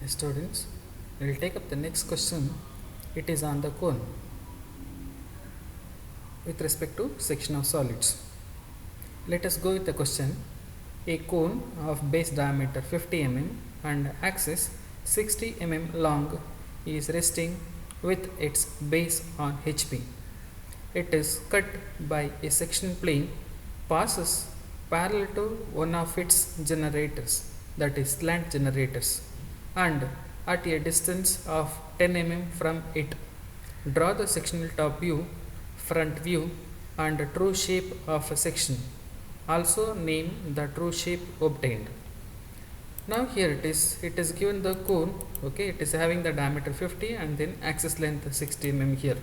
Students, we will take up the next question. It is on the cone with respect to section of solids. Let us go with the question. A cone of base diameter 50 mm and axis 60 mm long is resting with its base on HP. It is cut by a section plane, passes parallel to one of its generators, that is slant generators, and at a distance of 10 mm from it. Draw the sectional top view, front view, and true shape of a section. Also name the true shape obtained. Now here it is given the cone, okay, it is having the diameter 50 and then axis length 60 mm here.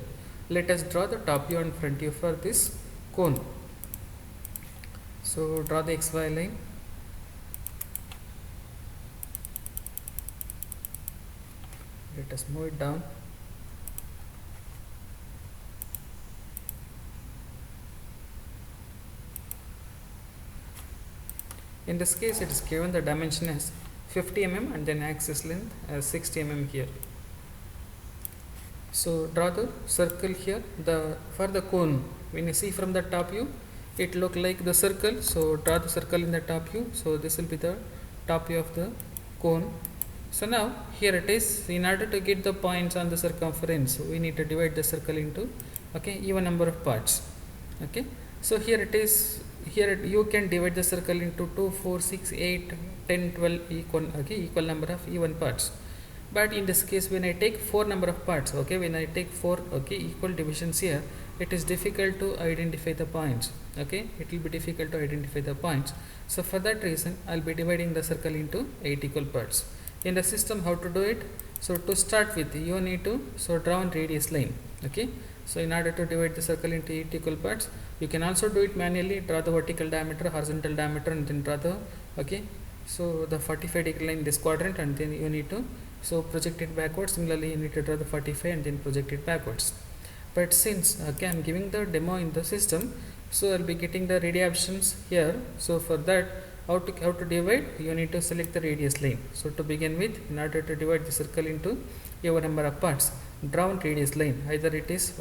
Let us draw the top view and front view for this cone. So draw the XY line. Let us move it down. In this case, it is given the dimension as 50 mm and then axis length as 60 mm here. So draw the circle here. For the cone, when you see from the top view, it look like the circle. So draw the circle in the top view. So this will be the top view of the cone. So now here it is. In order to get the points on the circumference, we need to divide the circle into even number of parts. So here it is. Here you can divide the circle into 2, 4, 6, 8, 10, 12 equal number of even parts. But in this case, when I take 4 number of parts, when I take 4 equal divisions here, it is difficult to identify the points. It will be difficult to identify the points. So for that reason, I'll be dividing the circle into 8 equal parts. In the system, how to do it? So to start with, you need to draw a radius line. So in order to divide the circle into 8 equal parts, you can also do it manually. Draw the vertical diameter, horizontal diameter, and then draw the so the 45 degree line in this quadrant, and then you need to project it backwards. Similarly, you need to draw the 45 and then project it backwards. But since I'm giving the demo in the system, so I'll be getting the radii options here. So for that, how to divide, you need to select the radius line. So to begin with, in order to divide the circle into your number of parts, draw a radius line. Either it is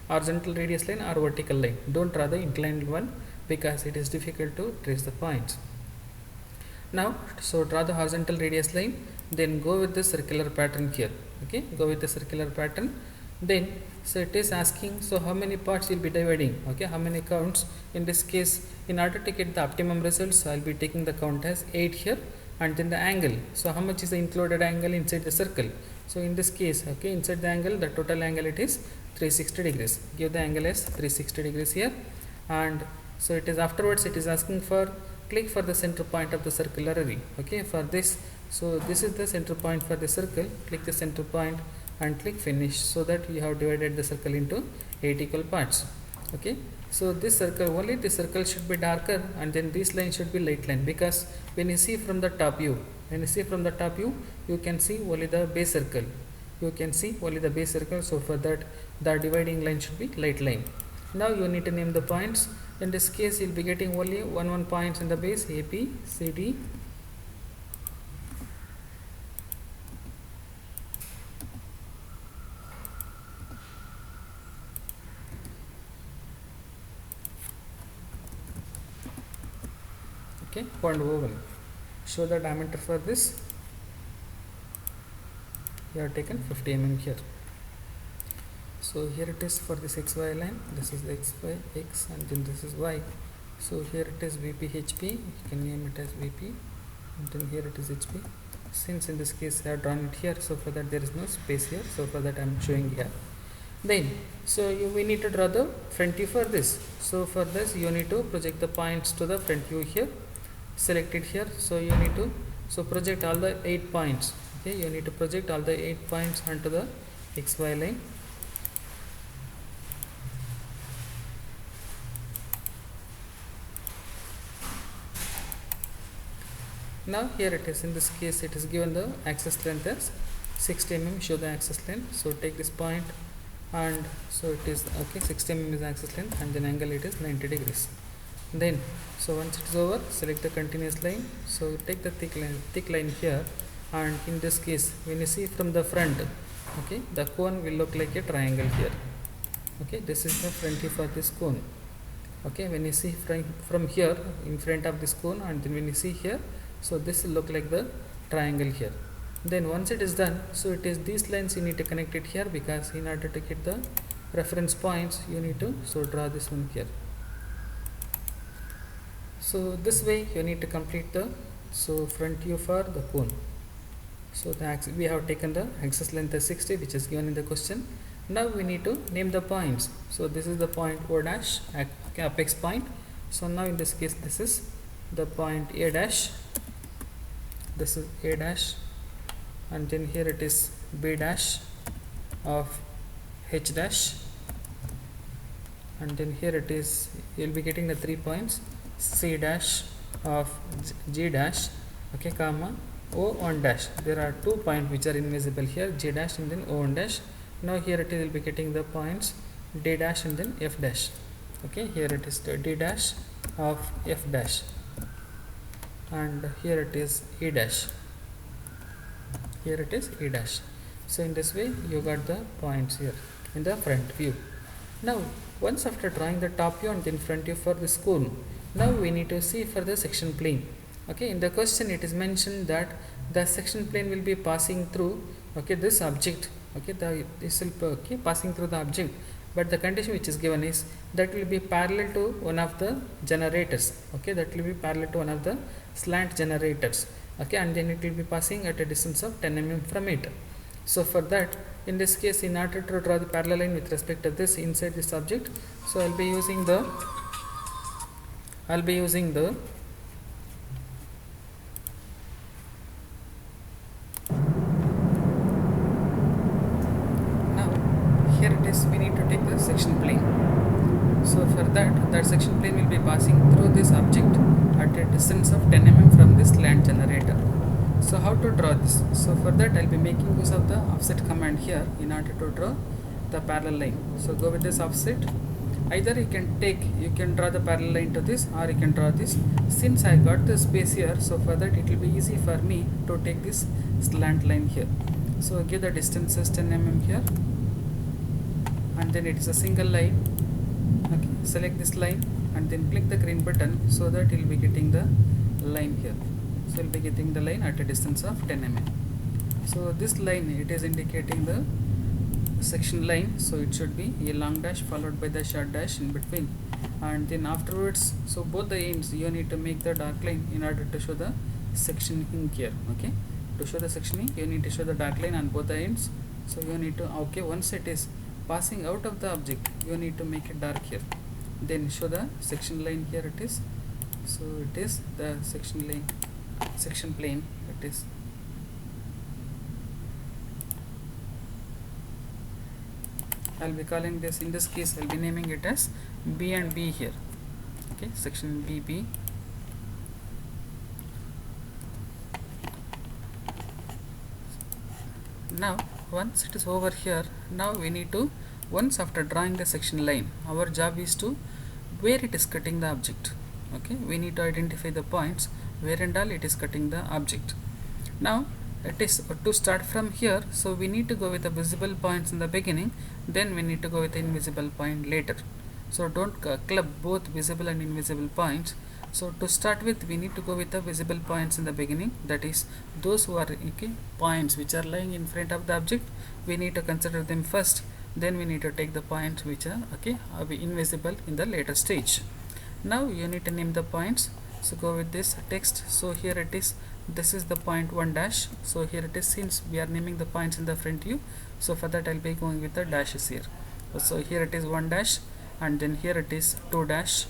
horizontal radius line or vertical line. Don't draw the inclined one because it is difficult to trace the points. Now draw the horizontal radius line, then go with the circular pattern here. Go with the circular pattern. Then it is asking how many parts you'll be dividing, how many counts. In this case, in order to get the optimum results, I'll be taking the count as 8 here, and then the angle. So how much is the included angle inside the circle? So in this case, inside the angle, the total angle it is 360 degrees. Give the angle as 360 degrees here, and so it is afterwards it is asking for click for the center point of the circular array. For this, so this is the center point for the circle. Click the center point and click finish, so that you have divided the circle into 8 equal parts. So this circle should be darker, and then this line should be light line, because when you see from the top view, you can see only the base circle. So for that, the dividing line should be light line. Now you need to name the points. In this case, you'll be getting only one points in the base, A, B, C, D. Point O1. Show the diameter for this. You have taken 50 mm here. So here it is for this XY line. This is the XY, X, and then this is Y. So here it is VP HP. You can name it as VP, and then here it is HP. Since in this case I have drawn it here, so for that there is no space here. So for that I am showing here. Then we need to draw the front view for this. So for this, you need to project the points to the front view here. Select it here. So you need to project all the 8 points. You need to project all the 8 points onto the XY line. Now here it is. In this case, it is given the axis length as 60 mm. Show the axis length. So take this point, and so it is 60 mm is axis length, and then angle it is 90 degrees. Then once it is over, select the continuous line. So take the thick line here, and in this case when you see from the front, okay, the cone will look like a triangle here. Okay, this is the front view for this cone. Okay, when you see from here in front of this cone, and then when you see here, so this will look like the triangle here. Then once it is done, so it is these lines you need to connect it here, because in order to get the reference points you need to so draw this one here. So this way you need to complete the so front view for the cone. So the we have taken the axis length as 60, which is given in the question. Now we need to name the points. So this is the point O dash, apex point. So now in this case this is the point A dash, this is A dash, and then here it is B dash of H dash, and then here it is, you will be getting the 3 points C dash of G dash, okay, comma O1 dash. There are 2 points which are invisible here, G dash and then O1 dash. Now here it is, will be getting the points D dash and then F dash. Okay, here it is the D dash of F dash, and here it is E dash, here it is E dash. So in this way you got the points here in the front view. Now once after drawing the top view and then front view for this cone, now we need to see for the section plane. Okay, in the question it is mentioned that the section plane will be passing through, okay, this object, okay, this will okay, passing through the object, but the condition which is given is that will be parallel to one of the generators. Okay, that will be parallel to one of the slant generators. Okay, and then it will be passing at a distance of 10 mm from it. So for that, in this case, in order to draw the parallel line with respect to this inside this object, so I'll be using the now here it is, we need to take the section plane. So for that section plane will be passing through this object at a distance of 10 mm from this slant generator. So how to draw this? So for that I'll be making use of the offset command here in order to draw the parallel line. So go with this offset. Either you can draw the parallel line to this, or you can draw this. Since I got the space here, so for that it will be easy for me to take this slant line here. So give the distance as 10 mm here, and then it is a single line. Okay, select this line and then click the green button, so that you will be getting the line here. So we'll be getting the line at a distance of 10 mm. So this line, it is indicating the section line, so it should be a long dash followed by the short dash in between, and then afterwards, so both the ends you need to make the dark line in order to show the sectioning here. Okay, to show the sectioning you need to show the dark line on both the ends. So you need to, okay, once it is passing out of the object, you need to make it dark here, then show the section line here. It is, so it is the section line, section plane. It is, I'll be calling this, in this case I'll be naming it as B and B here. Okay, section BB. Now once it is over here, now we need to, once after drawing the section line, our job is to where it is cutting the object. Okay, we need to identify the points where and all it is cutting the object. Now it is to start from here, so we need to go with the visible points in the beginning, then we need to go with the invisible point later. So don't club both visible and invisible points. So to start with, we need to go with the visible points in the beginning, that is those who are, okay, points which are lying in front of the object, we need to consider them first, then we need to take the points which are, okay, invisible in the later stage. Now you need to name the points. So go with this text. So here it is, this is the point 1 dash. So here it is, since we are naming the points in the front view, so for that I'll be going with the dashes here. So here it is 1 dash, and then here it is 2 dash,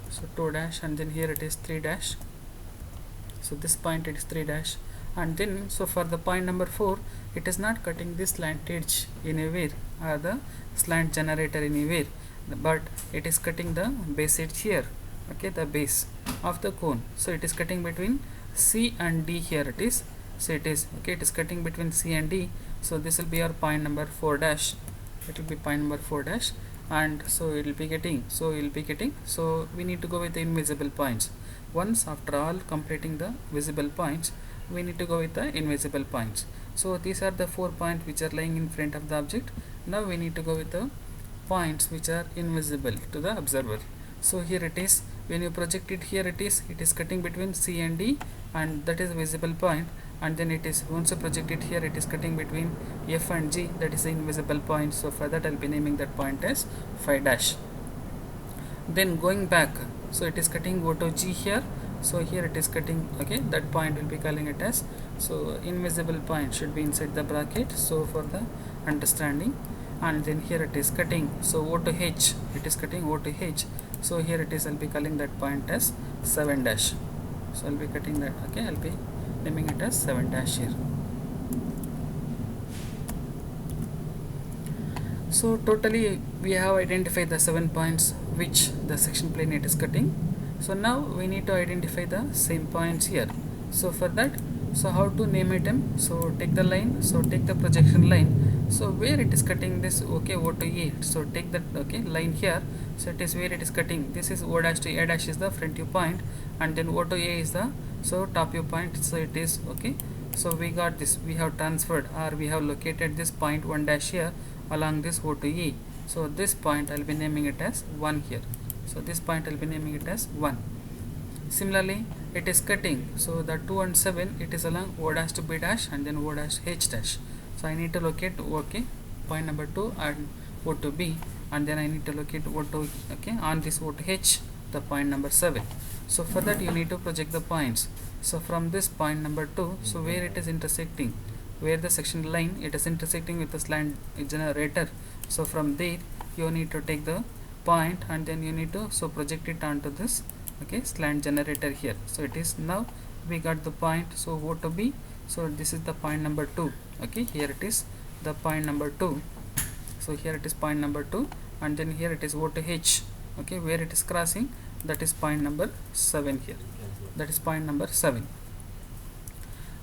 so 2 dash, and then here it is 3 dash. So this point it is 3 dash, and then so for the point number 4, it is not cutting this slant edge anywhere or the slant generator anywhere, but it is cutting the base edge here. Okay, the base of the cone. So it is cutting between C and D here. It is, so it is, okay, it is cutting between C and D. So this will be our point number 4 dash. It will be point number 4 dash, and so it will be getting, so we need to go with the invisible points. Once after all completing the visible points, we need to go with the invisible points. So these are the 4 points which are lying in front of the object. Now we need to go with the points which are invisible to the observer. So here it is, when you project it here, it is cutting between C and D, and that is a visible point. And then it is, once you project it here, it is cutting between F and G, that is the invisible point. So for that I'll be naming that point as phi dash. Then going back, so it is cutting O to G here, so here it is cutting, okay, that point will be calling it as, so invisible point should be inside the bracket, so for the understanding. And then here it is cutting, so O to H, it is cutting O to H, so here it is, I'll be calling that point as 7 dash. So I'll be cutting that, okay, I'll be naming it as 7 dash here. So totally we have identified the 7 points which the section plane it is cutting. So now we need to identify the same points here. So for that, so how to name item? So take the line, so take the projection line, so where it is cutting this, okay, O to A, so take that, okay, line here, so it is where it is cutting, this is O dash to A dash is the front view point, and then O to A is the, so top view point, so it is, okay, so we got this, we have transferred, or we have located this point 1 dash here along this O to E. So this point I'll be naming it as 1 here, so this point I'll be naming it as 1. Similarly it is cutting, so the 2 and 7, it is along O dash to B dash and then O dash H dash. So I need to locate, okay, point number 2 and O to B, and then I need to locate O to, okay, on this O to H, the point number 7. So for that you need to project the points. So from this point number 2, so where it is intersecting, where the section line it is intersecting with the slant generator, so from there you need to take the point and then you need to, so project it onto this, okay, slant generator here. So it is, now we got the point, so O to B, so this is the point number 2, okay, here it is the point number 2, so here it is point number 2, and then here it is O to H, okay, where it is crossing, that is point number 7 here, that is point number 7.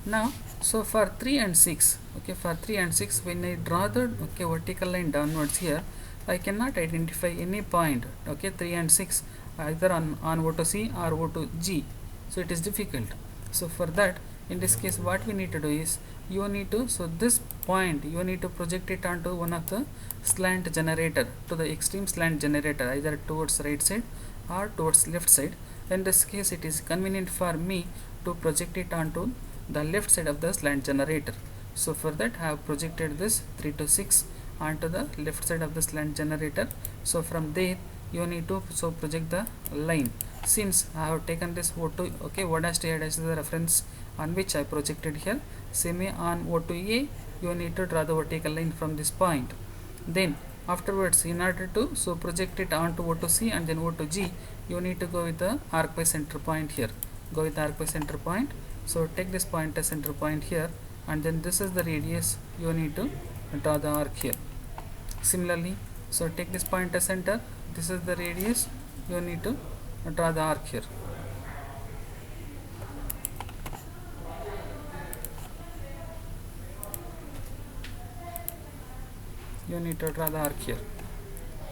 Now so for 3 and 6, okay, for 3 and 6, when I draw the, okay, vertical line downwards here, I cannot identify any point, okay, 3 and 6 either on O to C or O to G, so it is difficult. So for that, in this case what we need to do is, you need to, so this point you need to project it onto one of the slant generator, to the extreme slant generator, either towards right side or towards left side. In this case it is convenient for me to project it onto the left side of the slant generator. So for that I have projected this 3 to 6 onto the left side of the slant generator. So from there you need to, so project the line. Since I have taken this O2, okay, O dash to A dash is the reference on which I projected here, same on O to A you need to draw the vertical line from this point. Then afterwards, in order to, so project it onto O to C and then O to G, you need to go with the arc by center point here, go with the arc by center point. So take this point as center point here, and then this is the radius, you need to draw the arc here. Similarly, so take this point as center, this is the radius, you need to draw the arc here. You need to draw the arc here.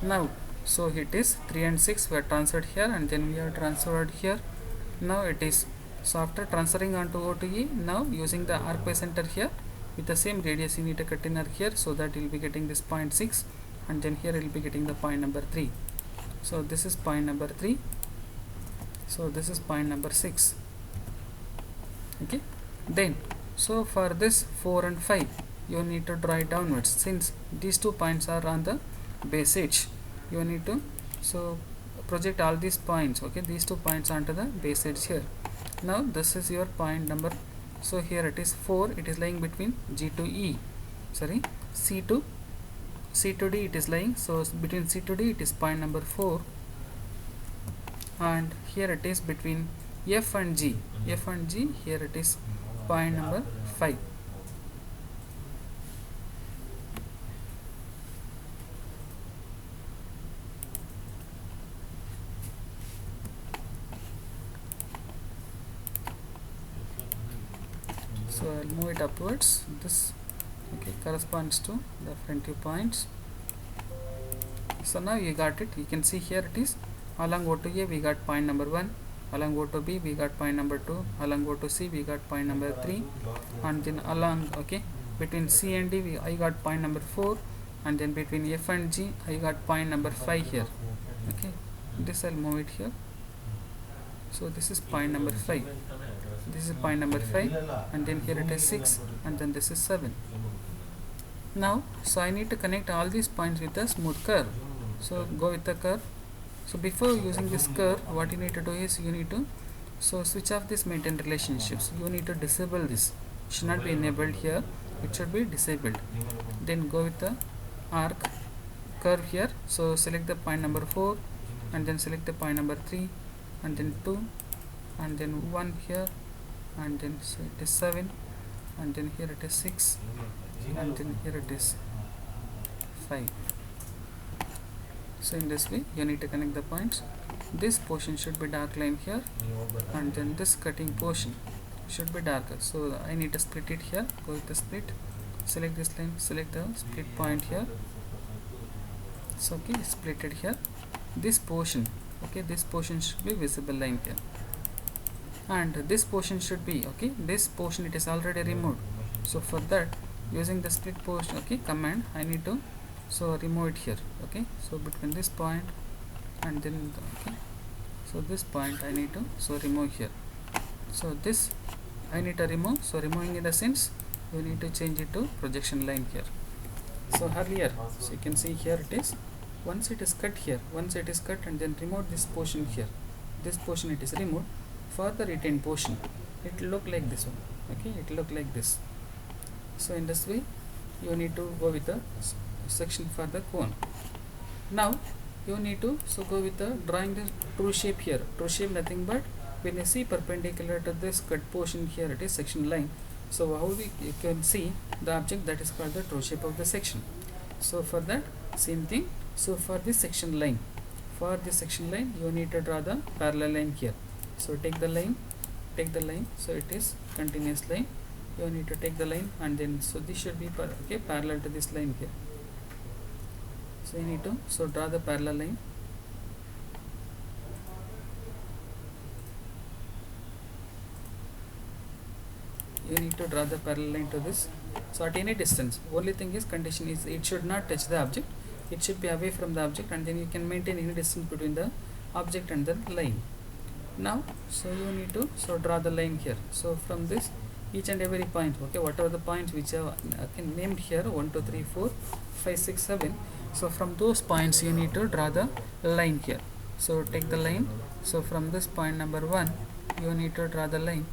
Now so it is 3 and 6 were transferred here, and then we are transferred here. Now it is, so after transferring onto O to E, now using the arc by center here with the same radius you need to cut in arc here, so that you will be getting this point 6, and then here you will be getting the point number 3. So this is point number 3, so this is point number 6, okay. Then so for this 4 and 5 you need to draw it downwards, since these 2 points are on the base edge, you need to, so project all these points, okay, these 2 points onto the base edge here. Now this is your point number, so here it is 4, it is lying between G to E, sorry, C to D it is lying, so between C to D it is point number 4, and here it is between F and G, here it is point number 5. So I'll move it upwards, this, okay, corresponds to the front view points. So now you got it, you can see here it is along O to A we got point number 1, along O to B we got point number 2, along O to C we got point number 3, and then along between C and D I got point number 4, and then between F and G I got point number 5 here. This I'll move it here. So this is point number 5, this is point number 5, and then here it is 6, and then this is 7. Now so I need to connect all these points with a smooth curve. So go with the curve. So before using this curve, what you need to do is you need to switch off this maintain relationships. You need to disable this. It should not be enabled here, it should be disabled. Then go with the arc curve here. So select the point number 4, and then select the point number 3, and then 2, and then 1 here, and then so it is 7, and then here it is 6, and then here it is 5. So in this way you need to connect the points. This portion should be dark line here, and then this cutting portion should be darker. So I need to split it here. Go with the split, select this line, select the split point here. So split it here. This portion, this portion should be visible line here, and this portion should be this portion it is already removed. So for that, using the split portion command, I need to remove it here. So between this point and then so this point I need to remove here. So this I need to remove. So removing in the sense you need to change it to projection line here. So earlier, so you can see here it is, once it is cut here, once it is cut and then remove this portion here, this portion it is removed. For the retained portion it will look like this one. It will look like this. So in this way you need to go with the section for the cone. Now you need to go with the drawing the true shape here. True shape nothing but when you see perpendicular to this cut portion here, it is section line. So how you can see the object, that is called the true shape of the section. So for that same thing. So for this section line, you need to draw the parallel line here. So take the line. So it is continuous line. You need to take the line, and then so this should be parallel to this line here. So you need to draw the parallel line. You need to draw the parallel line to this. So at any distance, only thing is condition is it should not touch the object. It should be away from the object, and then you can maintain any distance between the object and the line. Now so you need to draw the line here. So from this each and every point, whatever the points which are named here, 1 2 3 4 5 6 7. So from those points you need to draw the line here. So take the line. So from this point number 1 you need to draw the line.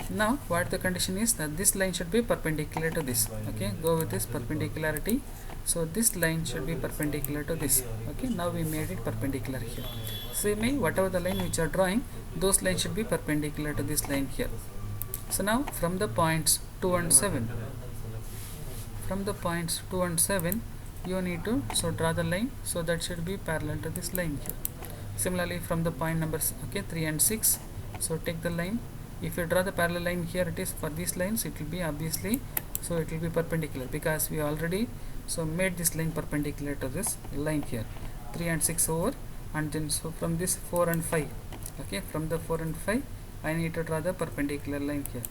Now what the condition is that this line should be perpendicular to this. Go with this perpendicularity. So this line should be perpendicular to this. Now we made it perpendicular here. Same whatever the line which you are drawing, those lines should be perpendicular to this line here. So now from the points 2 and 7, you need to draw the line. So that should be parallel to this line here. Similarly from the point numbers 3 and 6, so take the line. If you draw the parallel line here, it is for these lines it will be obviously, so it will be perpendicular because we already made this line perpendicular to this line here, 3 and 6 over, and then so from this 4 and 5, from the 4 and 5 I need to draw the perpendicular line here.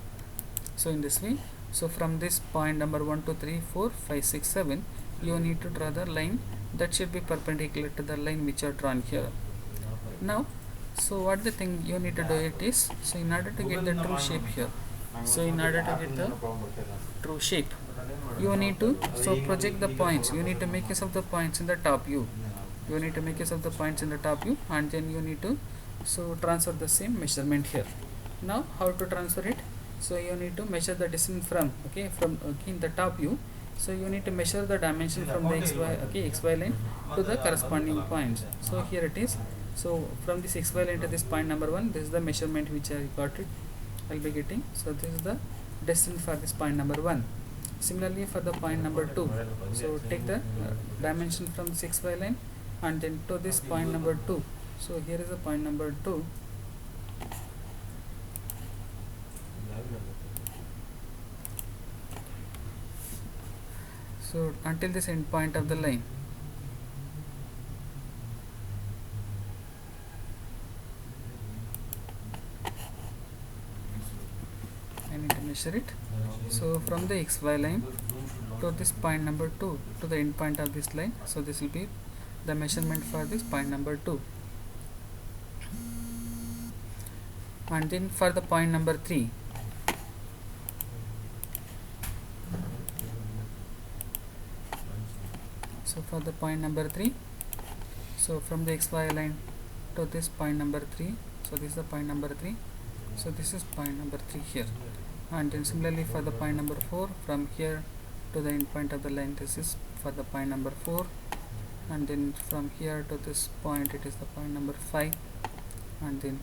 So in this way, so from this point number 1 2 3 4 5 6 7, you need to draw the line that should be perpendicular to the line which are drawn here. Now so what the thing you need to do it is, so in order to get the true shape here, so in order to get the true shape, you need to project the points. You need to make use of the points in the top view. And then you need to transfer the same measurement here. Now how to transfer it? So you need to measure the distance from in the top view. So you need to measure the dimension from the xy line to the corresponding points. So here it is. So from this xy line to this point number 1, this is the measurement which I got it. I'll be getting. So this is the distance for this point number 1. Similarly for the point number 2, so take the dimension from this xy line and then to this point number 2. So here is the point number 2. So until this end point of the line. measure it. So from the xy line to this point number 2 to the end point of this line, so this will be the measurement for this point number 2. And then for the point number 3, so for the point number 3, so from the xy line to this point number 3, so this is the point number 3, so this is point number 3 here. And then similarly for the point number 4, from here to the end point of the line, this is for the point number 4. And then from here to this point, it is the point number 5. And then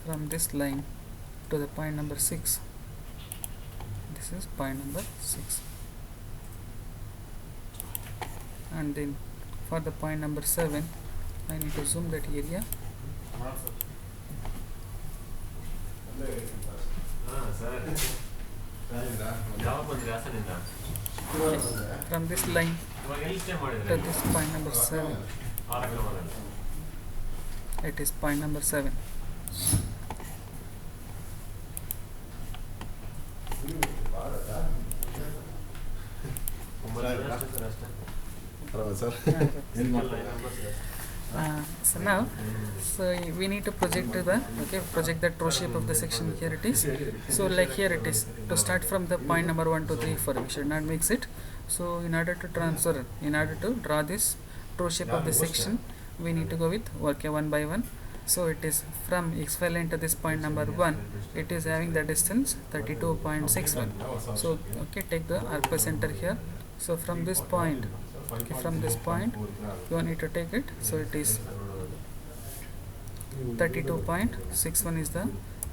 from this line to the point number 6, this is point number 6. And then for the point number 7, I need to zoom that area. From this line to this point number 7, it is point number 7. So now, so we need to project the true shape of the section. Here it is. So like here it is. To start from the point number 1, 2, 3, 4, we should not mix it. So in order to draw this true shape of the section, we need to go with one by one. So it is from xy line to this point number 1, it is having the distance 32.61. So take the arc by center here. So from this point, you need to take it. So it is 32.61 is the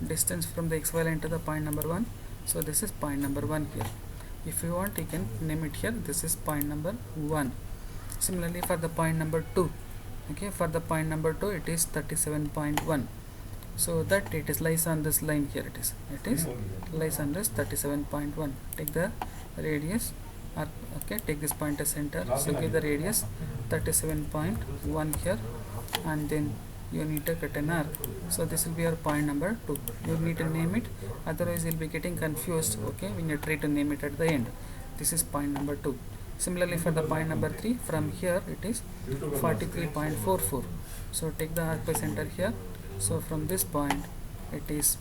distance from the xy line to the point number 1. So this is point number 1 here. If you want, you can name it here. This is point number 1. Similarly for the point number 2, for the point number 2, it is 37.1. So that it is lies on this line here. It is lies on this 37.1. Take the radius. Take this point as center. So give the radius 37.1 here, and then you need to cut an arc. So this will be your point number 2. You need to name it, otherwise you'll be getting confused when you try to name it at the end. This is point number 2. Similarly for the point number 3, from here it is 43.44. So take the arc by center here. So from this point it is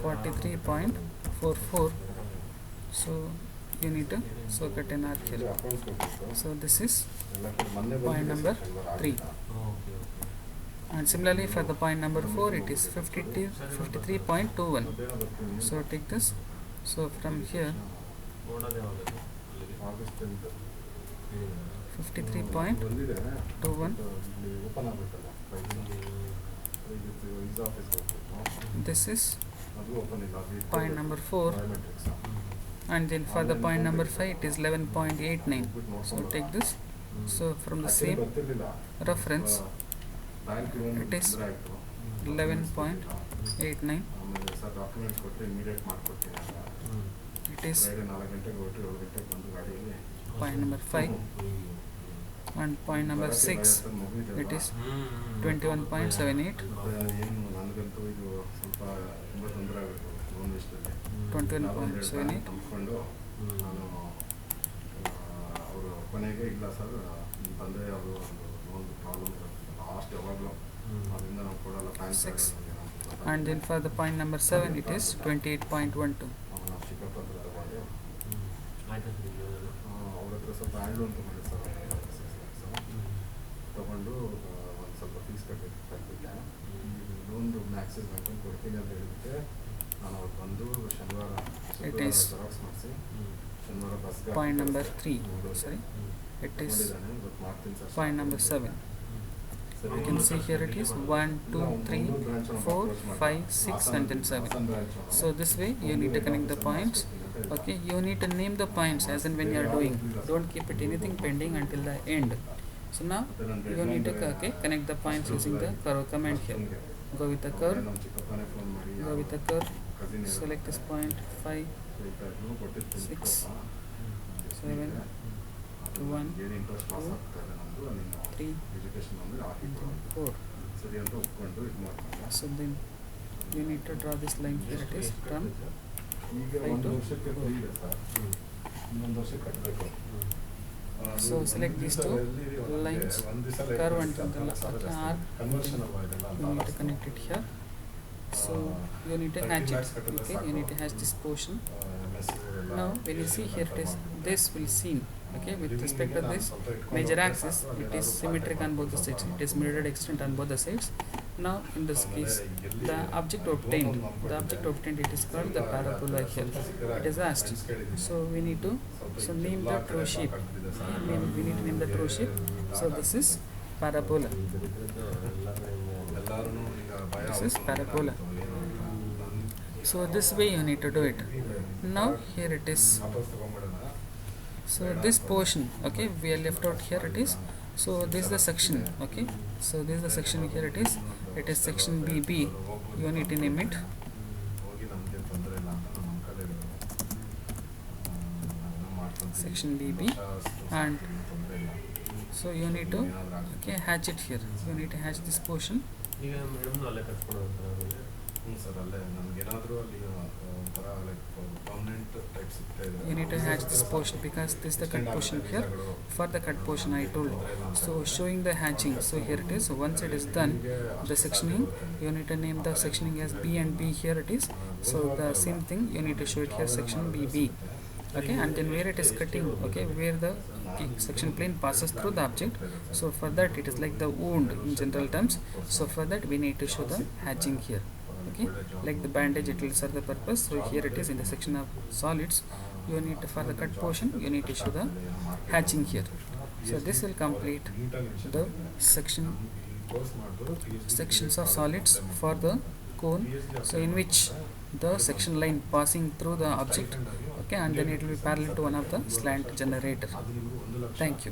43.44. so you need to cut an arc here. So this is point number 3. And similarly for the point number 4, it is 53.21. so take this. So from here 53.21, this is point number 4. And then for the point number 5, it is 11.89. so take this. So from the same reference, it is 11.89. It is point number 5. And point number 6, it is 21.78. 21.78. Six. And then for the point number 7, it is 28.12. It is point number 3. Sorry, it is point number 7. You can see here it is 1, 2, 3, 4, 5, 6 and then 7. So this way you need to connect the points. You need to name the points as and when you are doing. Don't keep it anything pending until the end. So now you need to connect the points using the curve command here. Go with the curve. Select this point 5, 6, 7, 1, 2, 3, 4. So then you need to draw this line here. It is from ಈಗ Right ಒಂದು to ವರ್ಷಕ್ಕೆ free ಇದೆ sir. ಇನ್ನೊಂದು ವರ್ಷ ಕಟ್ಟಬೇಕು. So select these two lines, curve and arc. Conversion ಅಲ್ವಾ ಇದೆಲ್ಲ You need to connect it here. So you need to hatch it. Okay, you need to hatch this portion. Now when you see here, it is this will seem. Okay, with respect to this major axis, it is symmetric on both the sides. It is mirrored extent on both the sides. Now in this case, the object obtained, it is called the parabola here. It is asked. So we need to name the true shape. Okay, we need to name the true shape. So this is parabola. This is parabola. So this way you need to do it. Now here it is. So this portion, okay, we are left out here. It is. So this is the section. Okay. So this is the section here. It is. It is section BB. You need to name it. Section BB, and so you need to hatch it here. You need to hatch this portion. ಈಗ madam ಅಲ್ಲೇ ಕಟ್ಕೊಡೋದು sir ಅಲ್ಲೇ ನಮ್ಗೆ ಏನಾದರೂ ಅಲ್ಲಿ ಒಂಥರ like permanent type ಸಿಗ್ತಾ ಇದೆ. You need to hatch this portion because this is the cut portion here. For the cut portion I told. So showing the hatching. So here it is. Once it is done, the sectioning, you need to name the sectioning as B and B. Here it is. So the same thing you need to show it here, section BB. Okay, and then where it is cutting, okay, where the section plane passes through the object. So for that it is like the wound in general terms. So for that we need to show the hatching here. Okay, like the bandage, it will serve the purpose. So here it is in the section of solids. You need to, for the cut portion, you need to show the hatching here. So this will complete the sections of solids for the cone. So in which the section line passing through the object, okay, and then it will be parallel to one of the slant generator. Thank you.